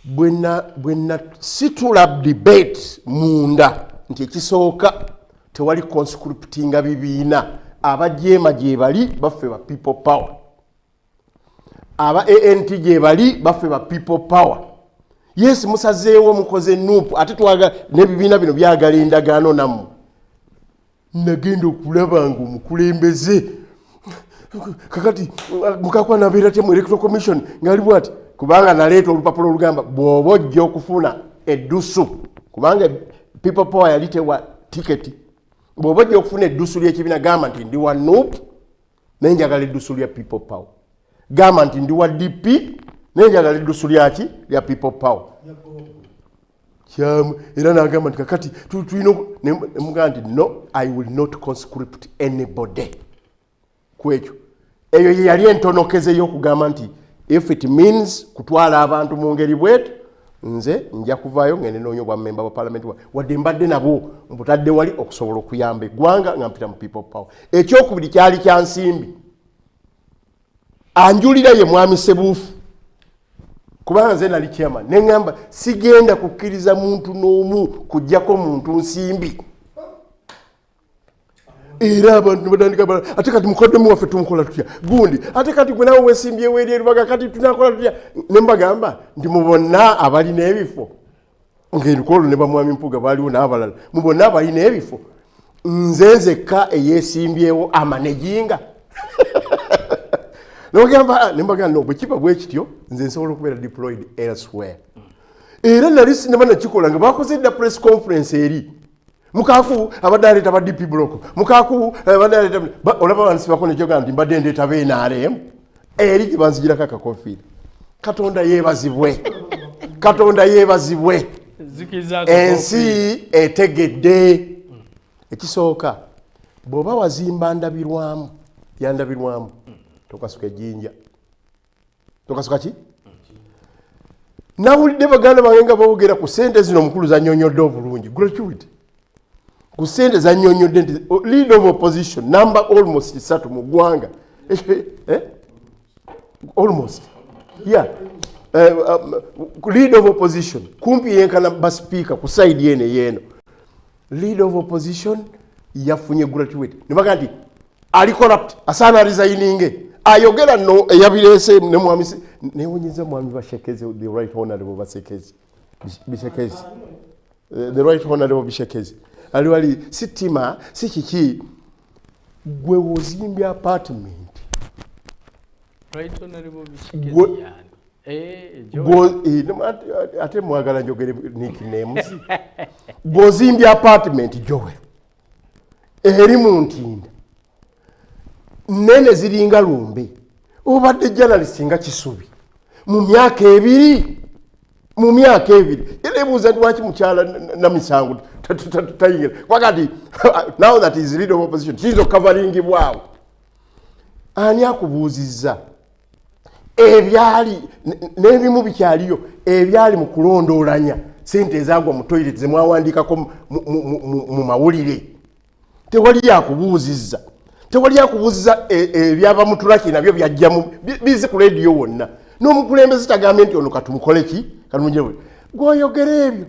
bwenna situla debate munda nti ekisooka tewali conscriptinga bibiina abajeema gye bali baffe ba people power aba ANT gye bali baffe ba people power. Yes, musazeewo mukoze nuupu ate twaga n'ebibiina bino byagala endagaano nammwe. Nagenda okulaba nga omukulembeze kakati Mukaku anabeera mu electoral commission ngali bwati kubanga naleeta olupapula olugamba bw'oba ojja okufuna eddusu kubanga people power yalitewa tiketi bw'oba ojja okufuna eddusu ly'ekibiina gamba nti ndi wa nuupu naye njagala eddusu lya people power. Gamba nti ndi wa DP naye njagala eddusu lyaki lya people power. Era nagamba nti kakati tulina nemugamba nti no, I will not conscript anybody. Kwekyo eyo ye yali entonokeze y'okugamba nti if it means kutwala abantu mu ngeri bwetu nze nja kuvaayo ngende noonyo bwa member wa parliament wadde mbadde nabo mputadde wali okusobola okuyamba eggwanga nga mpita mu people power. Ekyokubiri kyali kya nsimbi anjulira ye mwami Sebuufu kubanga nze nali chairman neŋŋamba sigenda kukkiriza muntu n'omu kujjako muntu nsimbi. Era abantu batandika ate kati mukoddomi waffe tumukola tutya gundi ate kati gwe nawe weesimbyewo eri erubaga kati tunakola tutya ne mbagamba nti mubonna abalina ebifo ng'erukolo ne bamwami Mpuuga baaliwo n'abalala mubonna abalina ebifo nze nzekka eyeesimbyewo amanejinga. Nogamba nembagamba no bwe kiba bwe kityo nze nsobola okubeera deployed elsewhere. Era nali sinema nakikola nga bakoze dda press conference eri Mukaku abadde aleeta ba DP block Mukaku abadde aleeta olaba bansibako nekyoga nti mbadde ndeeta be NRM eri gye banzigirako akakofiira. Katonda yeebazibwe Katonda yeebazibwe ensi etegedde. Ekisooka bw'oba wazimba ndabirwamu yandabirwamu tokasuka ejjinja tokasuka ki nawulidde baganda bange nga bawogera ku ssente zino omukulu zannyonnyodde obulungi gratuity ku ssente zannyonnyodde nti lead of opposition number almost 3 mu ggwanga almost yeah lead of opposition kumpi yenkana baspeaker ku side yeeno lead of opposition yafunye gratuity nebaga nti ali corrupt asaana resigninge ayogera no eyabireese ne mwami newonyeza mwami Bashekezi the right honorable Bashekezi Bishekezi the right honorable Bishekezi aliwali sitima sikiki gwe wozimbya apartment right honorable Bishekezi ate mwagala njogere nicknames gozimbya apartment jowe eri mu Ntinda nene ziringa lumbe obadde journalist nga Kisubi mu myaka ebiri erebuuza nti waki mukyala na misango tayigira wakati now that is leader of opposition kizo covering-bwawo ani akubuuzizza ebyali n'ebimu bikyaliyo ebyali mu kulondoolanya sente ezagwa mu toilet zemwawandiikako mu mawulire tewali yakubuuzizza ebyava mu tulaki nabyo byajjamu bize ku radio wonna n'omukulembeze tagambe nti ono katumukole ki katumujjewe gwoyogera ebyo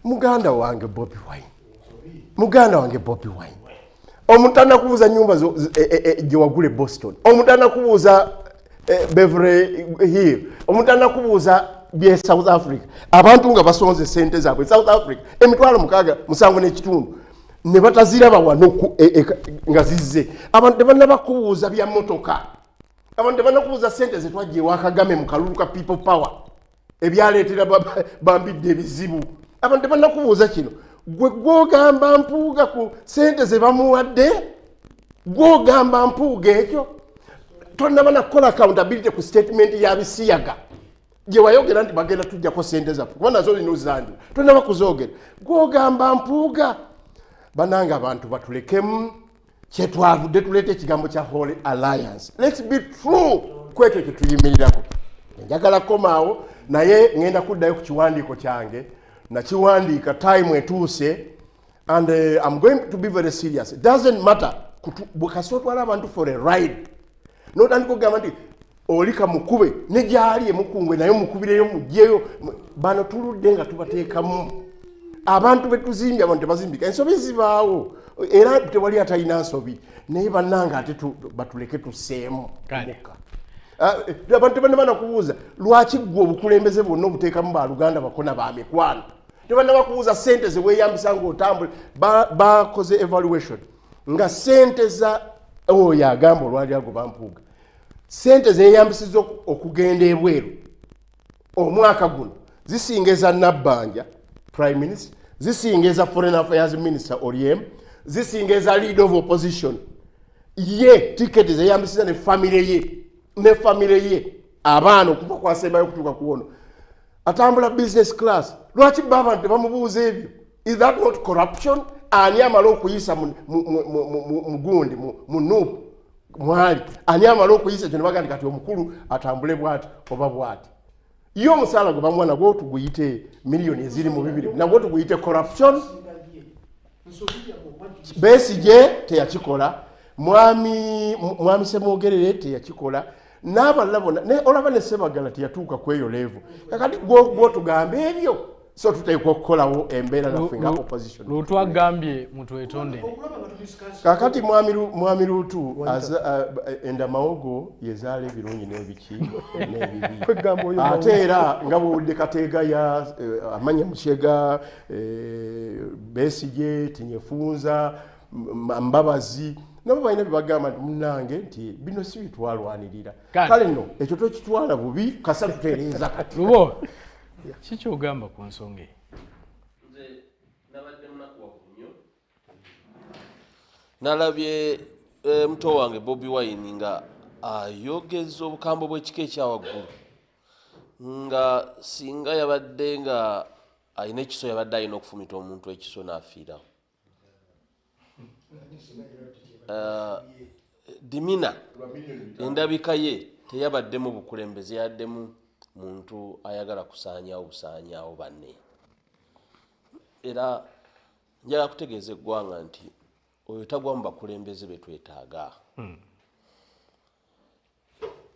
muganda wange Bobi Wine omuntu anakubuuza nyumba gye wagule Boston omuntu anakubuuza Beverly Hill omuntu anakubuuza bye South Africa abantu nga basonze sente zaabwe South Africa emitwalo 7 n'ekitundu ne bataziraba wano nga zizze abantu tebanabakubuuza bya motoka abantu tebanakubuuza sente zetwajje wakagame mu kalulu ka people power ebyaleetera bambidde ebizibu abantu tebanakubuuza kino gwe gwogamba Mpuuga ku sente ze bamuwadde gwogamba Mpuuga ekyo tonaba nakola accountability ku statement ya bisiyaga gye wayogera nti bagenda tujjako sente zaffe kuba nazo olina ozanjula tonaba kuzoogera gwogamba Mpuuga bananga abantu batulekemu kyetwavudde tuleeta ekigambo kya Holy Alliance. Let's be true kwekyo kyetuyimirirako. Njagala komaawo naye ngenda kuddayo ku kiwandiiko kyange nakiwandiika time etuuse and I'm going to be very serious. It doesn't matter bwekasi otwala abantu for a ride notandika okugamba nti olika mukube ne gyali emukungwe nayo mukubireyo mujjeyo bano tuludde nga tubateekamu abantu betuzimbye abantu tebazimbika ensobi zibaawo era tewali atalina nsobi naye bannanga ate batuleke tuseemu muka abantu tebanabana kubuuza lwaki gwe obukulembeze bwonna obuteekamu baluganda bakona bamikwano tebanaba kubuuza sente zeweeyambisa ngaotambule bakoze evaluation nga sente za oyo agamba olwali ago bampuuga sente zeeyambisiza okugenda ebweru omwaka guno zisinga eza Nabbanja Prime Minister zisinga eza Foreign Affairs Minister Oriem zisinga eza Leader of Opposition ye tiketi zeeyambisiza ne famire ye abaana okuva kwasembayo okutuuka kuwono atambula business class lwaki abantu tebamubuuza ebyo is that not corruption ani amala okuyisa mugundi munupu mwali ani amala okuyisa kyo nebaga kati omukulu atambule bwati oba bwati yo omusaala gwe bamwana gwo tuguyite miliyoni eziri mu 2 nagwo tuguyite corruption Besigye teyakikola mwami Semwogerere teyakikola n'abalala bonna ne olaba ne Sebagala teyatuuka ku eyo level kakati gwo tugambe ebyo so tuteekwa okukolawo embeera naffe nga opposition lutwagambye mutwetondere kakati mwami Luutu enda mawogo yezaala ebirungi n'ebiki n'ebibi ate era nga bwowulidde Kateega ya amanya Mukyega Besigye Tinyefunza Mbabazi nabo balina byebagamba nti munnange nti bino si bitwalwanirira kale nno ekyo tokitwala bubi kasale tutereeza kati lubo kiki ogamba ku nsonga nze nabadde munakuwavu nnyo nalabye muto wange Bobi Wine nga ayogeza obukambo bw'ekika ekyawaggulu nga singa yabadde nga alina ekiso yabadde alina okufumita omuntu ekiso n'afiirawo dimina endabika ye teyabaddemu bukulembeze yaddemu muntu ayagala kusaanyaawo banne era njagala kutegeeza eggwanga nti oyo tagwa mu bakulembeze be twetaaga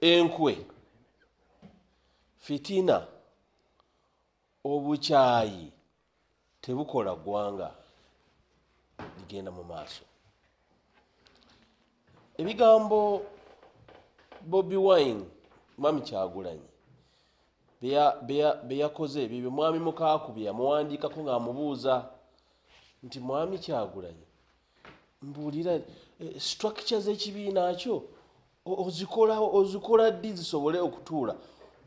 enkwe fitina obukyayi tebukola ggwanga ligenda mu maaso ebigambo Bobi Wine Mami Kyagulanyi beyakoze ebyo mwami Mukaku bye yamuwandiikako ng'amubuuza nti mwami Kyagulanyi mbuulira structure z'ekibiina kyo ozikola ddi zisobole okutuula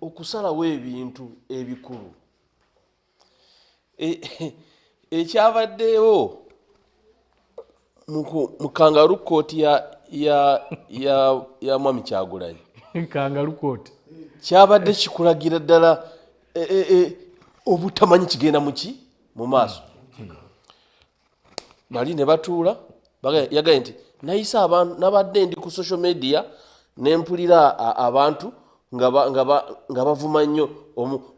okusalawo ebintu ebikulu ekyabaddeewo mu kangaroo court ya mwami Kyagulanyi kangaroo court kyabadde kikulagira ddala obutamanyi kigenda mu maaso bali ne batuula yagaye nti nayisa abantu nabadde ndi ku social media nempulira abantu nga bavuma nnyo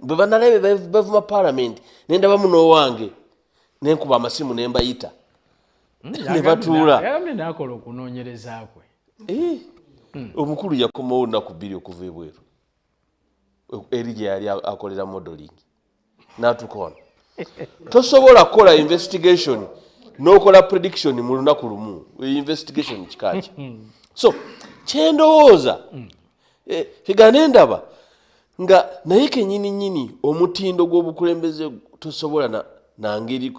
bwe banalabe bavuma Parliament nendaba muno wange nenkuba amasimu nembayita ne batuula yagambye nakola okunoonyereza kwe omukulu yakomawo nnaku 2 okuva ebweru eri gye yali akolera modeling n'atukoona tosobola kukola investigation n'okola prediction mu lunaku lumu investigation kikaki so kyendowooza figane ndaba nga naye kenyini omutindo gw'obukulembeze tosobola nangeri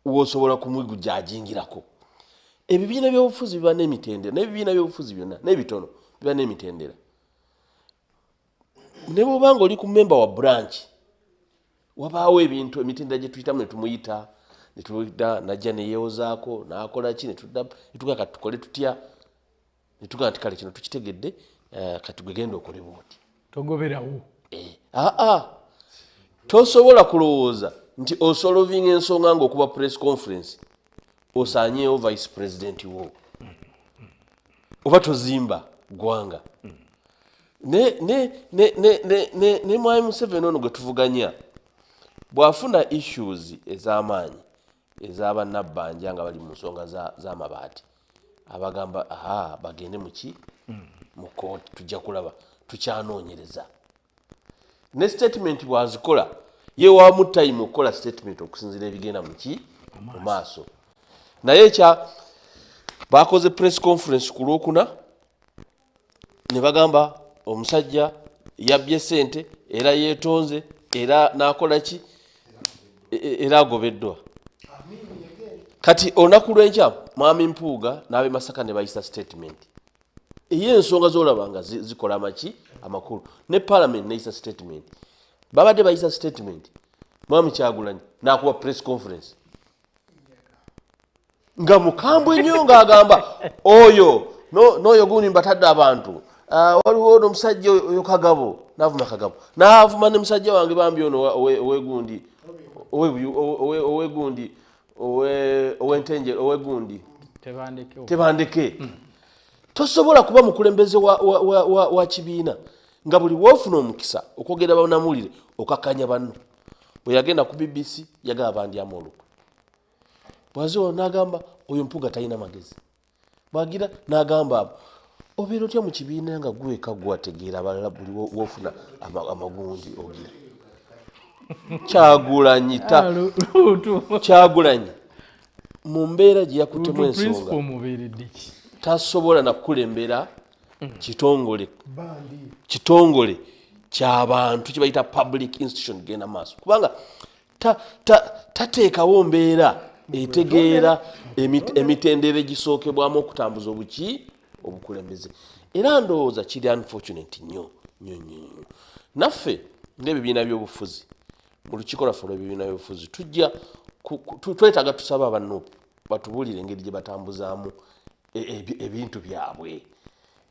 wosobola kumwigujajingirako ebibiina by'obufuzi biba n'emitendera n'ebibiina by'obufuzi byonna n'ebitono biba n'emitendera ne bw'obanga oli ku memba wa branch wabaawo ebintu emitendera gye tuyitamu ne tumuyita najja neyeewozaako n'akola ki netuga kati tukole tutya netugaa nti kale kino tukitegedde kati gwe genda okole bwoti togoberawo tosobola kulowooza nti osolovinga ensonga ng'okuba press conference osaanyeewo vice president wo oba tozimba ggwanga ne mwami Museveni ono gwe tuvuganya bw'afuna issues ez'amaanyi ez'abannabbanja nga bali mu nsonga z'amabaati abagamba bagende muki mu kooti tujja kulaba tukyanoonyereza ne statement bwazikola ye wamu time okukola statement okusinzira ebigenda muki mu maaso naye bakoze press conference ku Lwokuna ne bagamba omusajja yabbye ssente era yeetonze era n'akola ki era agobeddwa kati olunaku lw'enkya mwami Mpuuga n'ab'e Masaka ne bayisa statement ey'ensonga z'olaba nga zikola amaki amakulu ne Parliament neyisa statement babadde bayisa statement mwami Kyagulanyi n'akuba press conference nga mukambwe nnyo ng'agamba oyo n'oyo gundi mbatadde abantu waliwo n'omusajja oyo Kagabo n'avuma Kagabo n'avuma ne musajja wange bambi ono owegundi owentenje owegundi Tebandeke tosobola kuba mukulembeze wa kibiina nga buli woofuna omukisa okwogera bannamawulire okakanya banno bwe yagenda ku BBC yagamba bandyamu olukwe bwaziwa n'agamba oyo Mpuuga talina magezi bwagira n'agamba abo obeera otya mu kibiina nga gweka gwategeera abalala buli woofuna amagundi ogira Kyagulanyi mu mbeera gye yakutemu ensonga tasobola nakukulembera kitongole ky'abantu kye bayita public institution genda maaso kubanga tateekawo mbeera etegeera emitendera egisookebwamu okutambuza obukulembeze era ndowooza kiri unfortunate nnyo naffe ng'ebibiina by'obufuzi mu lukiiko lwaffe olw'ebibiina by'obufuzi tujja twetaaga tusaba abannuupu batubuulire engeri gye batambuzaamu ebintu byabwe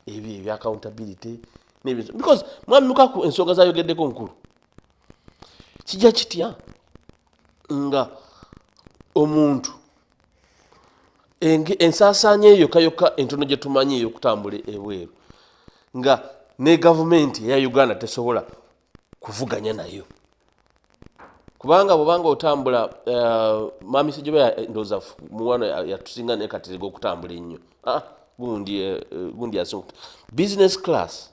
ebyo ebya accountability n'ebintu because mwami Mukaku ensonga zayogeddeko nkulu kijja kitya nga omuntu ensaasaanya eyo yokka entono gye tumanyi ey'okutambula ebweru nga ne gavumenti eya Uganda tesobola kuvuganya nayo kubanga bwobanga otambula mami Sejjoba ndowooza muwano yatusinga naye katerega okutambula ennyo gundi yasobola business class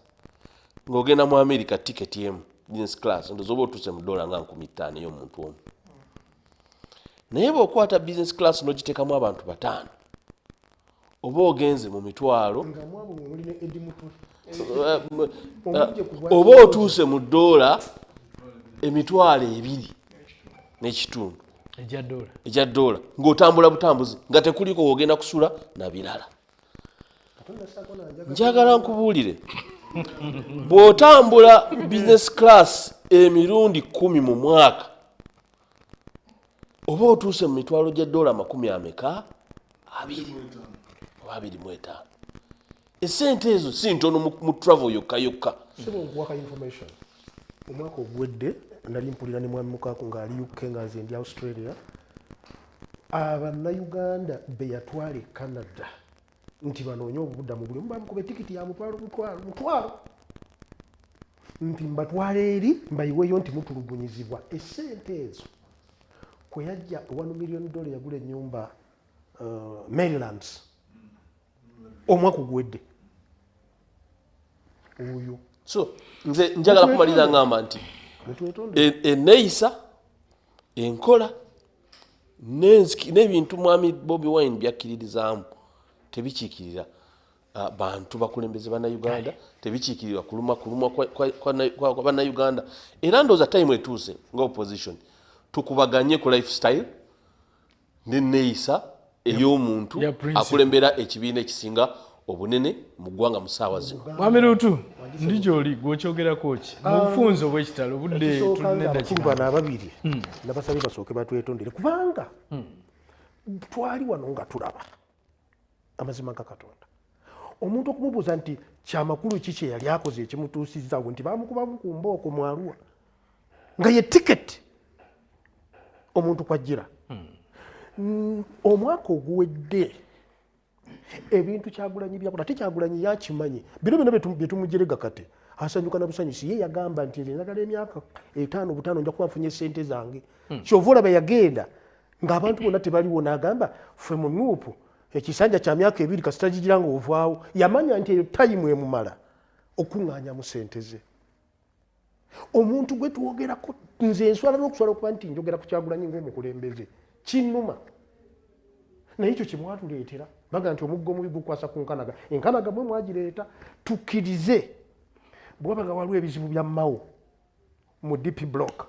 ng'ogenda mu America ticket yemu business class ndowooza oba otuuse mu $5 nga ey'omuntu omu naye bw'okwata business class n'ogiteekamu abantu 5 oba ogenze mu mitwalo oba otuuse mu $2 emitwalo 2 n'ekitundu ejja $1 ng'otambula butambuzi nga tekuliko wogenda kusula na birala njagala nkubuulire bw'otambula business class emirundi 10 mu mwaka oba otuuse mu mitwalo gya $20 25 esente ezo si ntono mu travel yokka omwaka ogwedde nali mpulira ne mwami Mukaku ng'ali UK nga nze ndi Australia Abannayuganda be yatwala e Canada nti banoonye obuddamu buli omu bamukuba etikiti ya mutwalo nti mbatwala eri mbayiweeyo nti mutulugunyizibwa esente ezo kwe yajja $1 million yagula ennyumba Maryland omwaka ogwedde oyo so nze njagala kumaliriza ngamba nti enneeyisa enkola n'ebintu mwami Bobi Wine byakkiririzaamu tebikiikirira bantu bakulembeze bannayuganda tebikiikirira kulumwa kwa bannayuganda era ndowooza time etuuse nga opposition tukubaganye ku lifestyle n'enneeyisa ey'omuntu akulembera ekibiina ekisinga obunene mu ggwanga mu ssaawa zino Mwami Luutu ndi gy'oli gw'okyogerako ki mu bufunze obw'ekitalo budde tulina bano ababiri nabasabye basooke batwetondere kubanga twali wano nga tulaba amazima ga Katonda omuntu okumubuuza nti kyamakulu ki kye yali akoze ekimutuusizzawo nti bamukubamu ku mbooko mu Arua nga ye tiketi omuntu kwajjira omwaka oguwedde ebintu Kyagulanyi byakola Kyagulanyi yakimanyi bino bye tumujerega kate asanyuka na busanyusi ye yagamba nti njagala emyaka 5 nja kuba nfunye ssente zange kyova olaba yagenda ng'abantu bonna tebaliwo n'agamba ffe mu Nuupu ekisanja kya myaka 2 kasita gigira ng'ovaawo yamanya nti eyo tayimu emumala okuŋŋaanya mu ssente ze. Omuntu gwe tuwogerako nze nswala n'okuswala okuba nti njogera ku Kyagulanyi ng'omukulembeze kinnuma. Naye ekyo kye mwatuleetera baga nti omuggo mubi gukwasa ku nkanaga. Enkanaga mwe mwagireeta tukkirize bw'aba nga waliwo ebizibu bya mmawo mu DP block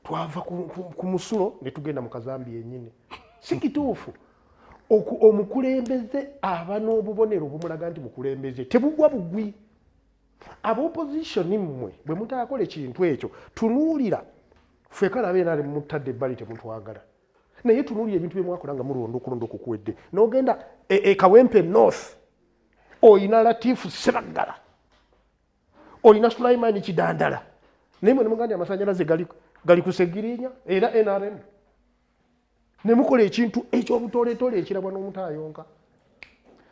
twava ku musulo ne tugenda mu kazambi yennyini. Si kituufu. Omukulembeze aba n'obubonero obumulaga nti mukulembeze tebugwa bugwi. Ab'opposition mmwe bwe mutaakola ekintu ekyo tunuulira ffe kalabe naale mutadde ebbali temutwagala. Naye tunuulira ebintu bye mwakola nga mulonda okulonda okukuwedde. N'ogenda Kawempe North oyina Latifu Sebaggala oyina Sulaiman Kidandala naye mwe ne muganda amasannyalaze gali ku Segirinya era NRM ne mukola ekintu eky'obutooletoole ekirabwa n'omutaayonka.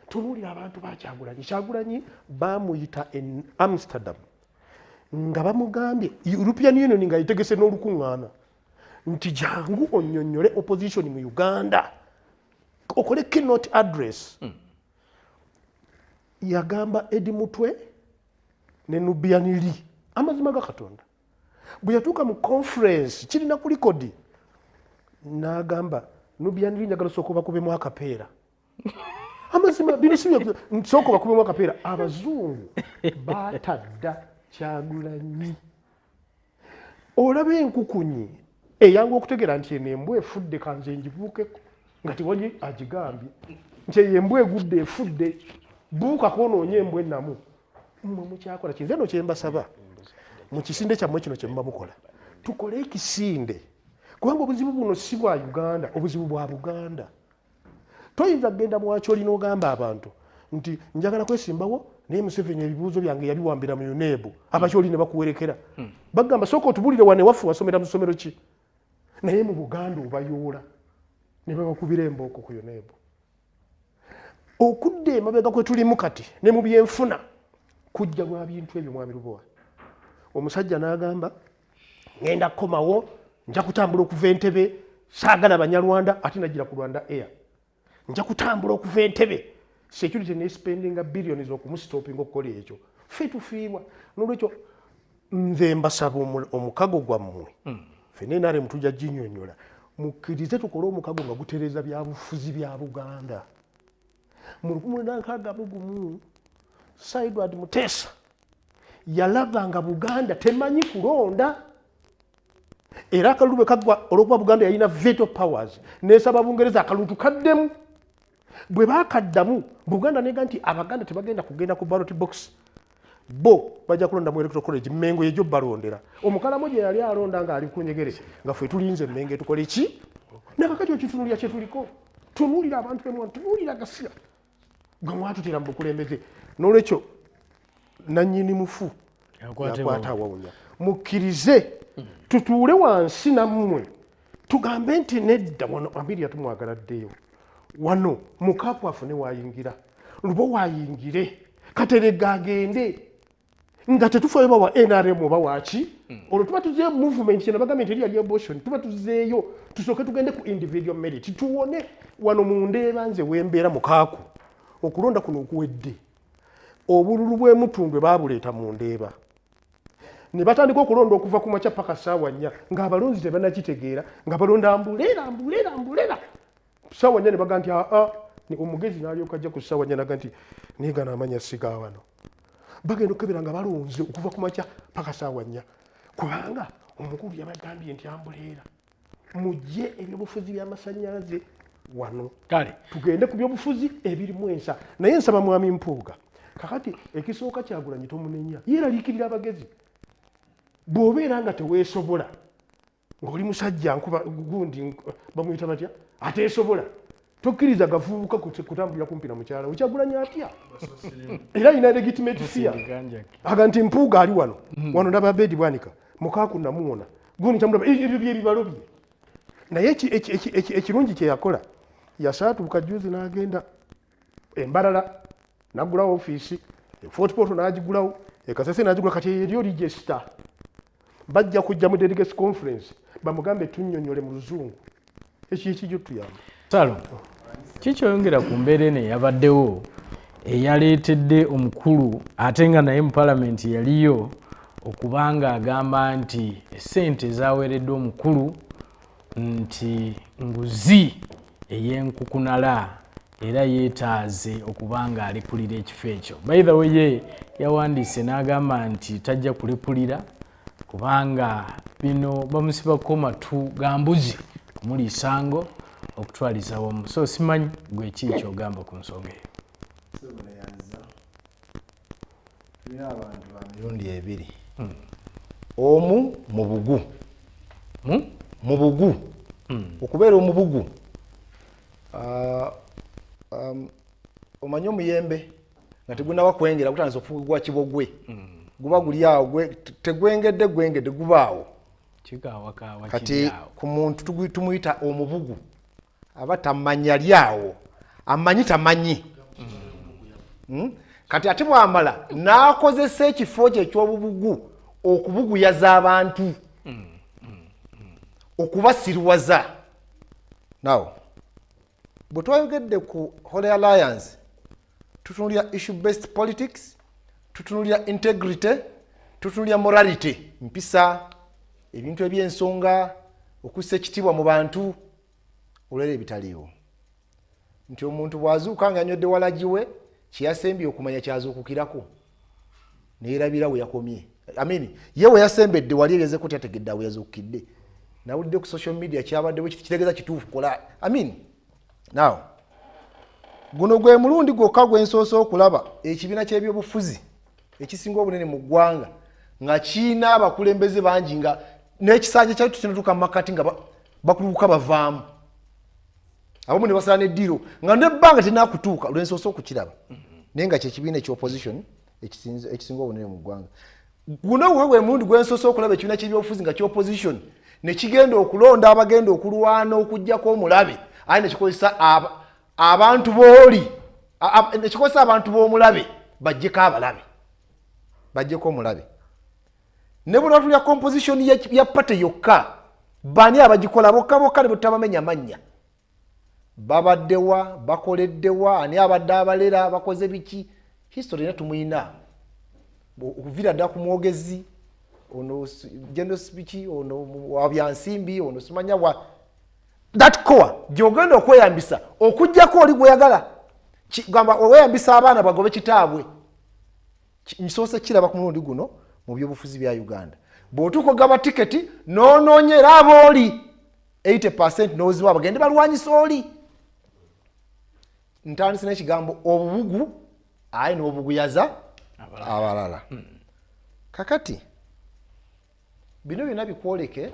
Tunuulira abantu ba Kyagulanyi baamuyita Amsterdam nga bamugambye European Union nga yitegese n'olukuŋŋaana nti jangu onnyonnyole opposition mu Uganda okole keynote address. Yagamba Edi Mutwe ne Nubian Li amazima ga Katonda bwe yatuuka mu conference kirina ku likodi n'agamba Nubian Li njagala sooka bakubemu akapeera. Amazima binisibye nsooka bakubemu akapeera. Abazungu baatadda Kyagulanyi. Olaba enkukunyi eyanga okutegera nti eno embwa efudde kanze ngibuukeko nga tiwali agigambye nti eyo embwa egudde efudde buuka koonoonye embwa ennamu. Mmwe mukyakola kinze no kyembasaba mu kisinde kyammwe kino kye muba mukola tukole ekisinde kubanga obuzibu buno si bwa Uganda obuzibu bwa Buganda. Toyinza kugenda mwaki olina ogamba abantu nti njagala kwesimbawo naye Museveni ebibuuzo byange yabiwambira mu UNEB abakyoli ne bakuwerekera bagamba sooka otubulire wane waffe wasomera mu ssomero ki. Naye mu Buganda obayoola ne babakubira embooko ku UNEB. Okudda emabega kwe tulimu kati ne mu byenfuna kujja lwa bintu ebyo Mwami. Omusajja n'agamba ngenda kukomawo nja kutambula okuva Entebbe saagala Banyarwanda ate nagira ku Rwanda Air. Nja kutambula okuva Entebbe security ne spending billions okumusitopinga okukola ekyo. Ffe tufiibwa n'olwekyo nze mbasaba omukago gwammwe ffe NRM tujja ginnyonnyola mukkirize tukole omukago nga gutereeza byabufuzi bya Buganda. Mu 1961 Saidwad Mutesa yalaba nga Buganda temanyi kulonda era akalulu bwe kaggwa olw'okuba Buganda yalina veto powers n'esaba Bungereza akalulu kaddemu. Bwe baakaddamu Buganda nega nti Abaganda tebagenda kugenda ku ballot box bo bajja kulonda mu electoral college Mmengo yejo balondera. Omukalamu gye yali alonda nga ali ku njegere nga ffe tulinze Mmengo tukole ki nakakati okitunulira kye tuliko tunuulira abantu bemwe tunuulira Gasiya nga mwatutera mu bukulembeze. N'olwekyo nannyini mufu yakwata awawunya mukkirize tutuule wansi nammwe tugambe nti nedda wano Amiri yatumwagaladdeyo wano Mukaku afune waayingira Lubo waayingire Katerega agende nga tetufayo bawa NRM oba waki olwo tuba tuzeeyo movement kino bagambye nti yali abortion tuba tuzeeyo tusooke tugende ku individual merit tuwone wano mu Ndeeba nze wembeera Mukaku okulonda kuno okuwedde obululu bw'emutundwe baabuleeta mu Ndeeba ne batandika okulonda okuva ku makya paka ssaawa 4 ng'abalonzi tebannakitegeera nga balonda mbulera ssaawa 4 ne baga nti ni omugezi n'alyoka ajja ku ssaawa 4 naga nti neegana amanya siga wano bagenda okukebera nga balonze okuva ku makya paka ssaawa 4 kubanga omukulu yabagambye nti ambuleera mujje ebyobufuzi by'amasannyalaze wano kale tugende ku byobufuzi ebirimu ensa naye nsaba Mwami Mpuuga kakati ekisooka Kyagulanyi tomunenya yeeraliikirira abagezi bw'obeera nga teweesobola ng'oli musajja nkuba gundi bamuyita batya ateesobola tokkiriza gavubuka kutambulira kumpi na mukyala we Kyagulanyi atya era alina legitimate fear aga nti Mpuuga ali wano wano ndaba bedi bwanika Mukaku namuwona gundi kyamulaba ebyo byebibalo bye naye ekirungi kye yakola yasaatuuka juzi n'agenda Embalala nagulawo ofiisi Fort Portal n'agigulawo Kasese n'agigula kati eriyo register bajja kujja mu delegates conference bamugambe tunnyonnyole mu Luzungu ekyo tuyamba Salo kikyoyongera ku mbeera eno eyabaddewo eyaleetedde omukulu ate nga naye mu palamenti yaliyo okubanga agamba nti essente ezaweereddwa omukulu nti nguzi ey'enkukunala era yeetaaze okubanga alipulira ekifo ekyo. By the way ye yawandiise n'agamba nti tajja kulipulira kubanga bino bamusibako matu ga mbuzi kumuli isango okutwaliza wamu. So simanyi gwe ki kyogamba ku nsonga eyo. Tulina abantu ba mirundi ebiri. Omu mu bugu. Mu bugu. Okubeera omubugu. Omanyi omuyembe nga tegunaba kwengera kutandisa okufugibwa kibogwe. Guba guli awo tegwengedde gubaawo. Kati ku muntu tumuyita omubugu aba tamanya lyawo amanyi tamanyi. Kati ate bwamala n'akozesa ekifo kye eky'obubugu okubuguyaza abantu okubasirwaza. Now bwe twayogedde ku Holy Alliance tutunulira issue based politics, tutunulira integrity, tutunulira morality, mpisa ebintu eby'ensonga, okussa ekitiibwa mu bantu, olwera ebitaliiwo. Nti omuntu bw'azuuka ng'anywedde walagiwe kyeyasembye okumanya kyazuukukirako neerabira we yakomye. Ye we yasembedde wali ebyeze ko tategedde awo yazuukidde. Nawulidde ku social media kyabaddewo kitegeeza kituufu kola. Now guno gwe mulundi gwokka gw'ensoosa okulaba ekibiina ky'ebyobufuzi ekisinga obunene mu ggwanga nga kiina abakulembeze bangi nga n'ekisanja kyali tukinatuuka mu makati nga bakulubuka bavaamu. Abamu ne basala n'eddiiro nga n'ebbanga tenaakutuuka olw'ensoosa okukiraba. Naye nga ky'ekibiina eky'opposition ekisinga obunene mu ggwanga. Guno gwokka gwe mulundi gw'ensoosa okulaba ekibiina ky'ebyobufuzi nga ky'opposition ne kigenda okulonda abagenda okulwana okuggyako omulabe aye ne kikozesa abantu booli ne kikozesa abantu b'omulabe bajjeko abalabe bajjeko omulabe. Ne bwe tulya composition ya pate yokka bani abagikola bokka ne butabamenya mannya babaddewa bakoleddewa ani abadde abalera bakoze biki history ne tumuyina okuvira dda ku mwogezi ono general speech ono wabyansimbi ono simanya wa that core gyogenda okweyambisa okujjako oli gweyagala gamba oweyambisa abaana bagobe kitaabwe nsoose kiraba ku mulundi guno mu byobufuzi bya Uganda. Bw'otuuka gaba tiketi n'onoonyera abooli 80% n'oziwa bagende balwanyisa oli. Ntandise n'ekigambo obubugu aye n'obuguyaza abalala. Kakati bino byonna bikwoleke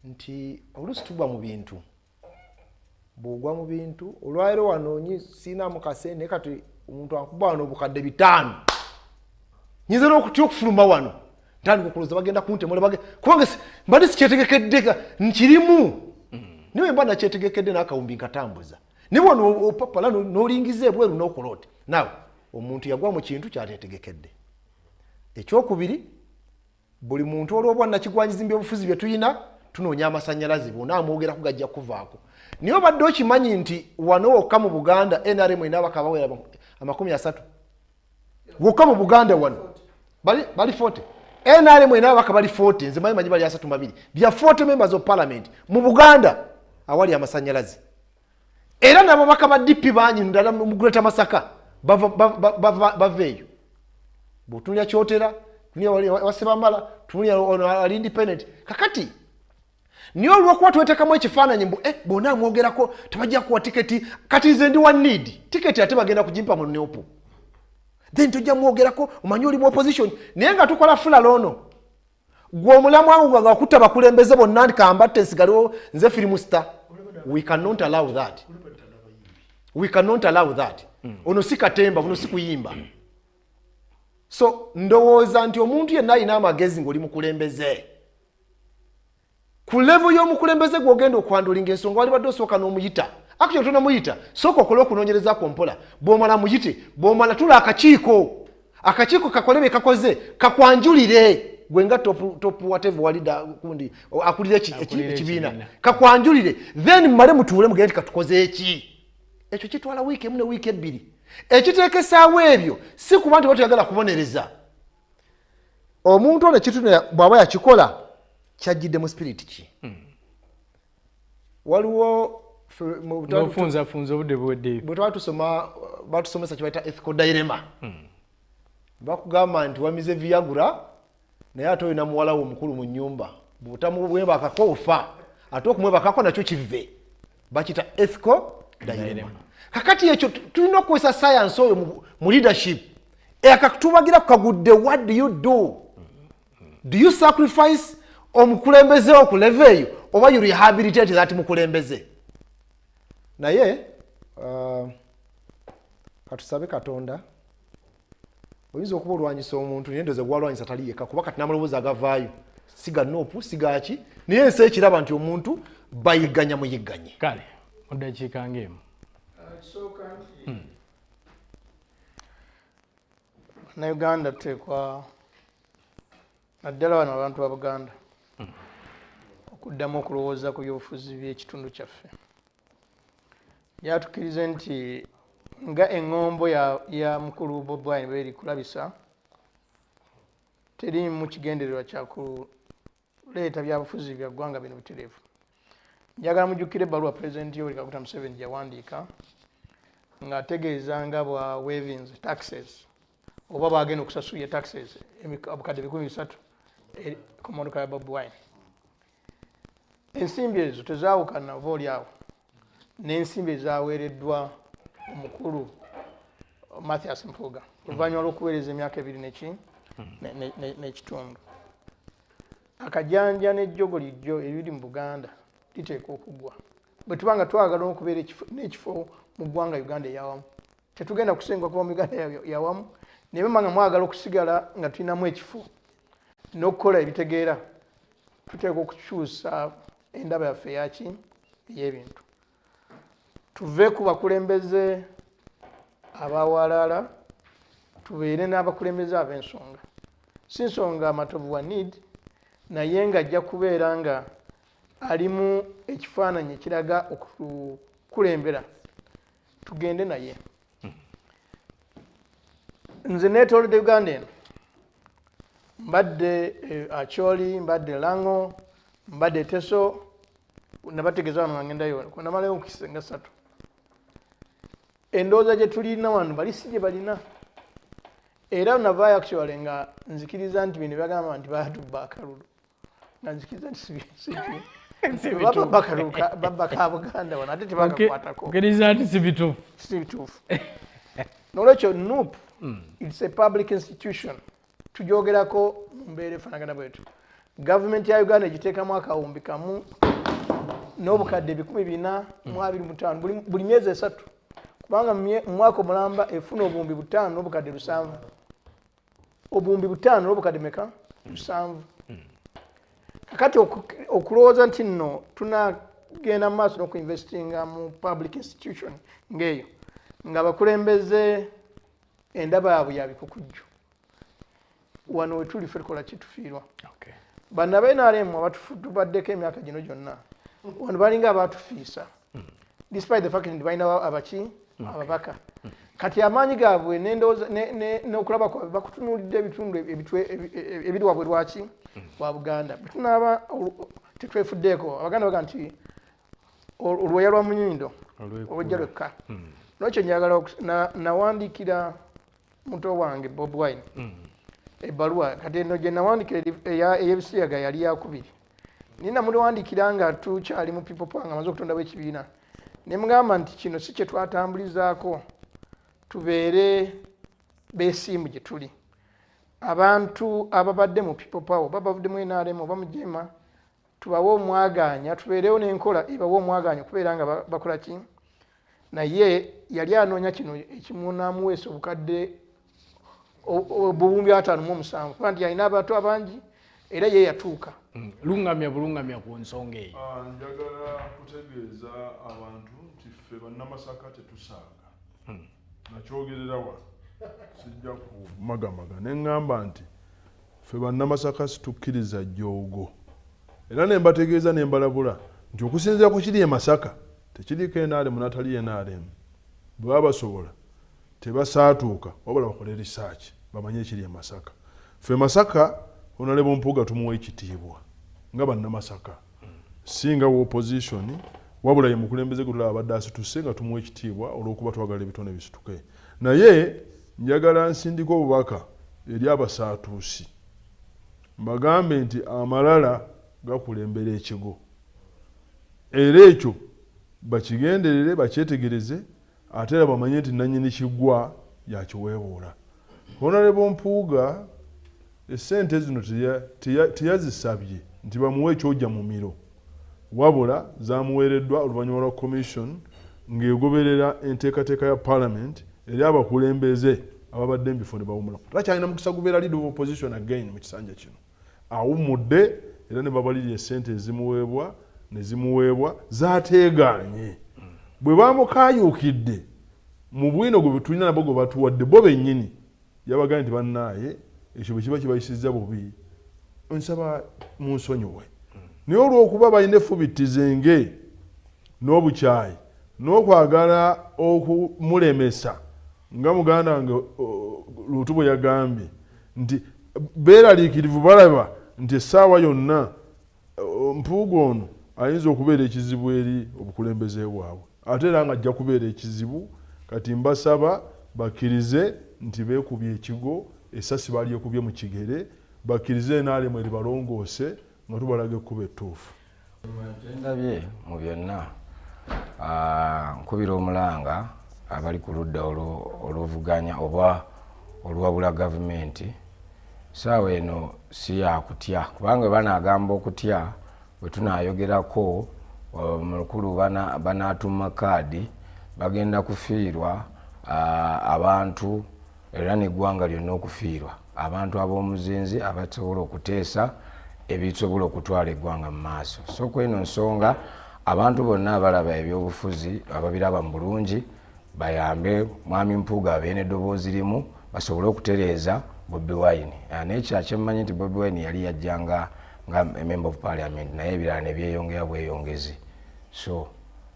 nti oluusi tugwa mu bintu. Bw'ogwa mu bintu olwaliro wanoonyi siinaamu kasente kati omuntu akuba wano obukadde 5 nyinza n'okutya okufuluma wano ntandika okuloza bagenda kuntemula kubanga mbadde sikyetegekedde nkirimu niwe mba nakyetegekedde n'akawumbi nkatambuza ne bwona opapala n'olingiza ebweru n'okoloote. Nawe omuntu yagwa mu kintu kyateetegekedde. Ekyokubiri buli muntu olw'obwa nakigwanyiza ebyobufuzi bye tuyina tunoonya amasannyalaze bonna amwogera kugajja kuvaako. Niyo obadde okimanyi nti wano wokka mu Buganda NRM inabaka bawera 30 wokka mu Buganda wano bali 40 NRM inabaka bali 40 nze manyi bali 32 bya 40 members of parliament mu Buganda awali amasannyalaze. Era n'ababaka ba DP banyi ndala mu Greater Masaka baveeyo. Bw'otunulya Kyotera tunulya Wasebamala tunulya ali independent. Kakati niyo olw'okuba twetekamu ekifaananyi mbu bonna amwogerako tebajja kuwa tiketi kati nze ndi wa need tiketi ate bagenda kugimpa mu neopo then tujja mwogerako omanyi oli mu opposition naye nga tukola fulalo ono gwe omulamu wangu nga wakutta bakulembeze bonna ndi kambatte nsigaliwo nze firimu star. We cannot allow that. We cannot allow that. Ono si katemba ono si kuyimba. So ndowooza nti omuntu yenna alina amagezi ng'oli mukulembeze. Ku level y'omukulembeze gw'ogenda okwandulinga ensonga wali badde osooka n'omuyita. Actually tonamuyita sooka okole okunoonyereza mpola. Bw'omala muyite bw'omala tula akakiiko. Akakiiko kakole bye kakoze kakwanjulire gwe nga top whatever walida kundi akulira ekibiina kakwanjulire then mmale mutuule mugende katukoze eki. ekyo kitwala wiiki emu ne wiiki ebbiri ekiteekesaawo ebyo si kuba nti batuyagala kubonereza omuntu ono ekitundu bw'aba yakikola kyajjidde mu spirit ki waliwo n'ofunzafunza obudde buweddeyo bwe twali tusoma batusomesa kye bayita ethical dilemma bakugamba nti wamize viagura naye ate olina muwala wo omukulu mu nnyumba bw'otamwebakako ofa ate okumwebakako nakyo kive bakita ethical dilemma kakati ekyo tulina okukozesa science oyo mu leadership akatubagira kukagudde what do you sacrifice omukulembeze wo ku level eyo oba you rehabilitate that mukulembeze naye katusabe Katonda oyinza okuba olwanyisa omuntu naye ndoza gwalwanyisa tali yekka kuba kati n'amaloboozi agavaayo siga nopu sigaki naye ensi ekiraba nti omuntu bayigganya muyigganye kale mu ddakiika ng'emu na Uganda tuteekwa naddala wano abantu ba Buganda okuddamu okulowooza ku byobufuzi by'ekitundu kyaffe byatukkirize nti nga eŋŋombo ya mukulu Bobi Wine bweri kulabisa teri mu kigendererwa kya kuleeta byabufuzi bya ggwanga bino bitereevu. Njagala mujjukire ebbaluwa Pulezidenti Yoweri Kaguta Museveni gyawandiika ng'ategeeza nga bwa waivings taxes oba bagenda okusasulya taxes obukadde 300 ku mmotoka ya Bobi Wine. Ensimbi ezo tezaawukana oba oliawo n'ensimbi ezaaweereddwa omukulu Mathias Mpuuga oluvannyuma lw'okuweereza emyaka 2 n'ekitundu. Akajanja n'ejjogo lijjo ebiri mu Buganda liteekwa okuggwa bwe tuba nga twagala okubeera n'ekifo mu ggwanga Uganda eyawamu tetugenda kusengwa kuba mu Uganda yawamu naye bwe nga mwagala okusigala nga tulinamu ekifo n'okukola ebitegeera tuteekwa okukyusa endaba yaffe eyaki ey'ebintu tuve ku bakulembeze abawalala tubeere n'abakulembeze ab'ensonga si nsonga amatovu wa need naye ng'ajja kubeera nga alimu ekifaananyi ekiraga okukulembera tugende naye. Nze neetoolodde Uganda eno mbadde Acholi mbadde Lango mbadde Teso nabategeeza wano nga ngendayo namalayo nkisenga 3 endowooza gye tulina wano bali si gye balina era navaayo actually nga nzikiriza nti bino byagamba nti baatubba akalulu nga nzikiriza nti babba ka Buganda wano ate tebakakwatako okiriza nti si bituufu nolwekyo NUP it's a public institution tujoogerako mu mbeera efaanagana bwetu. Gavumenti ya Uganda egiteekamu akawumbi kamu n'obukadde 425 buli myezi 3 kubanga mu mwaka omulamba efuna obuwumbi 5 n'obukadde 7 obuwumbi 5 n'obukadde meka 7. Kakati okulowooza nti nno tunagenda mu maaso n'okuinvestinga mu public institution ng'eyo nga bakulembeze endaba yaabwe ya bikukujju wano we tuli ffe tukola kitufiirwa. Banna ba NRM abatubaddeko emyaka gino gyonna wano balinga abaatufiisa despite the fact nti balina abaki ababaka kati amaanyi gaabwe n'okulaba kwabwe bakutunuulidde ebitundu ebiri wabwe lwaki wa Buganda tunaaba tetwefuddeeko Abaganda baga nti olwoya lwa munyindo olwejja lwekka. Lwekyo njagala nawandiikira muto wange Bobi Wine ebbaluwa kati eno gye nawandiikira ey'ebisiyaga yali yakubiri nina muliwandiikira nga tukyali mu people power nga amaze okutondawo ekibiina ne mugamba nti kino si kye twatambulizaako tubeere beesimbu gye tuli abantu ababadde mu people power oba bavudde mu NRM oba mu Jema tubawe omwagaanya tubeerewo n'enkola ebawe omwagaanya okubeera nga bakola ki naye yali anoonya kino ekimunaamuweesa obukadde obuwumbi 57 kuba nti yalina abantu abangi era ye yatuuka. Bulungamya ku nsonga eyo. Njagala kutegeeza abantu nti ffe bannamasaka tetusaaga nakyogerera wa sijja kumagamaga ne ŋŋamba nti ffe bannamasaka situkkiriza jjoogo era ne mbategeeza ne mbalabula nti okusinziira ku kiri e Masaka tekiriko NRM natali NRM bwe baba basobola tebasaatuuka wabula bakole research bamanye ekiri e Masaka. Ffe Masaka Honorable Mpuuga tumuwa ekitiibwa nga bannamasaka singa wa opposition wabula ye mukulembeze gwe tulaba abadde asituse nga tumuwa ekitiibwa olw'okuba twagala ebitone bisituke. Naye njagala nsindika obubaka eri abasaatuusi mbagambe nti amalala gakulembera ekigo era ekyo bakigenderere bakyetegereze ate era bamanye nti nannyini kiggwa yakiweebuula. Honorable Mpuuga esente zino teyazisabye nti bamuwe ekyojja mu miro wabula zamuweereddwa oluvannyuma lwa commission ng'egoberera enteekateeka ya Parliament eri abakulembeze ababadde mu bifo ne bawummulamu. Takyalina mukisa gubeera leader of opposition again mu kisanja kino. Awummudde era ne babalirira esente ezimuweebwa ne zimuweebwa zaateeganye. Bwe bamukaayuukidde mu bwino gwe tulina nabwo gwe batuwadde bo bennyini yabagambye nti bannaaye ekyo bwe kiba kibayisizza bubi nsaba munsonyiwe. Naye olw'okuba balina effubitizenge n'obukyayi n'okwagala okumulemesa nga muganda wange Luutu bwe yagambye nti beeraliikirivu balaba nti essaawa yonna Mpuuga ono ayinza okubeera ekizibu eri obukulembeze bwabwe ate era nga ajja kubeera ekizibu. Kati mbasaba bakkirize nti beekubye ekigo essasi balyekubye mu kigere bakkirize NRM eri balongoose nga tubalaga ekkuba ettuufu. Ndabye mu byonna nkubira omulanga abali ku ludda olw'ovuganya oba olwabula gavumenti saawa eno si yakutya kubanga bwe banaagamba okutya bwe tunaayogerako mukulu banaatuma kaadi bagenda kufiirwa abantu era n'eggwanga lyonna okufiirwa abantu ab'omuzinzi abasobola okuteesa ebisobola okutwala eggwanga mu maaso. So kweno nsonga abantu bonna abalaba ebyobufuzi ababiraba mu bulungi bayambe mwami Mpuuga abeere n'eddoboozi limu basobole okutereeza Bobi Wine. N'ekyo kyemmanyi nti Bobi Wine yali yajjanga nga member of Parliament naye ebirala ne byeyongera bweyongezi. So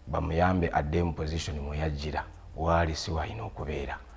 bamuyambe adde mu position mwe yajjira waali si walina okubeera.